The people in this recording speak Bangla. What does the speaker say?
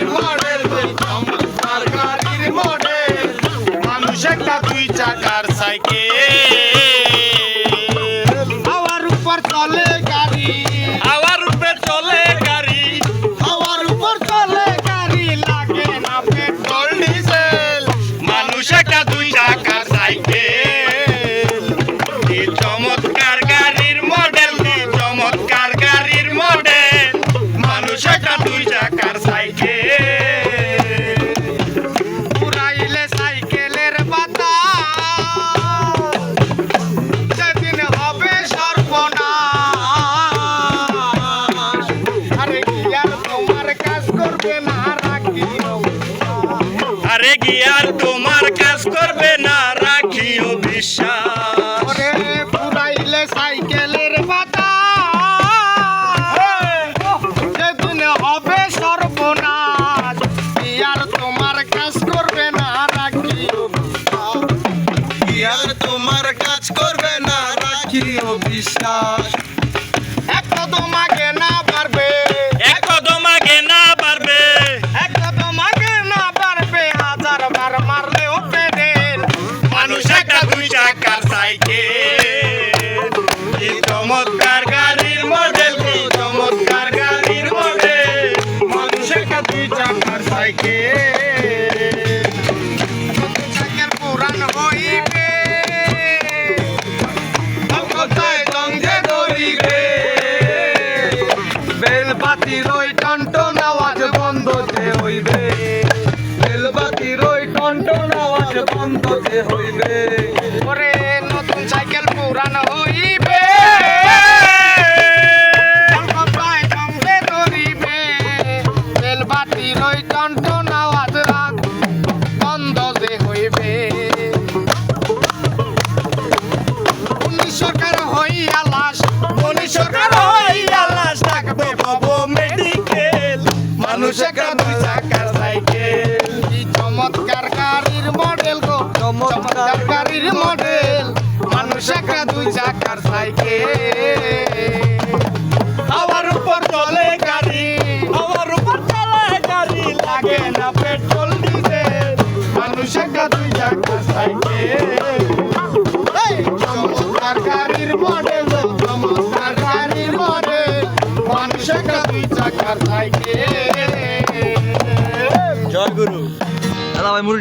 গাড়ির মডেল চমৎকার গাড়ির মডেল মানুষ একটা দুই চাকার সাইকেল হাওয়ার উপর চলে গাড়ি হাওয়ার উপর চলে গাড়ি হাওয়ার উপর চলে গাড়ি লাগে না পেট্রোল ডিজেল মানুষ একটা দুই চাকার সাইকেল কি চমৎকার গাড়ির মডেল কি চমৎকার গাড়ির মডেল মানুষ একটা দুই চাকার সাইকেল পুরাইলে সাইকেলের পাতা সেদিন হবে সর্বনাশ আরে গিয়ার তোমার কাজ করবে না রাখিও আরে গিয়ার তোমার কাজ করবে না রাখিও বিশ্বাস ওরে পুরাইলে সাইকেলের পাতা সেদিন হবে সর্বনাশ গিয়ার তোমার কাজ করবে না রাখিও গিয়ার তোমার কাজ করবে না রাখিও বিশ্বাস এক কদম আগে না পারবে এক কদম আগে না পারবে এক কদম আগে না পারবে হাজার বার মারলেও পেডেল মানুষ একটা দুই চাকার সাইকেল কি চমৎকার গাড়ির মডেল কি চমৎকার গাড়ির মডেল মানুষ একটা দুই চাকার সাইকেল সাইকেল পুরান হইবে কোথায় দ্বন্দ্বে ধরিবে বেলবাতির ওই টনটন আওয়াজ বন্ধ যে হইবে বেলবাতির ওই টনটন আওয়াজ বন্ধ যে হইবে ওরে নতুন সাইকেল পুরান হইবে কোথায় দ্বন্দ্বে ধরিবে বেলবাতির ওই টনটন আওয়াজ বন্ধ যে হইবে পুলিশ সরকার হইয়া লাশ পুলিশ সরকার হইয়া লাশ থাকবে বাবু মেডিকেল মানুষ একটা দুই চাকার সাইকেল কি চমৎকার গাড়ির মডেল গো চমৎকার গাড়ির মডেল মানুষ একটা দুই চাকার সাইকেল হাওয়ার উপর চলে গাড়ি হাওয়ার উপর চলে গাড়ি লাগে না পেট্রোল ডিজেল মানুষ একটা দুই চাকার সাইকেল চমৎকার গাড়ির মডেল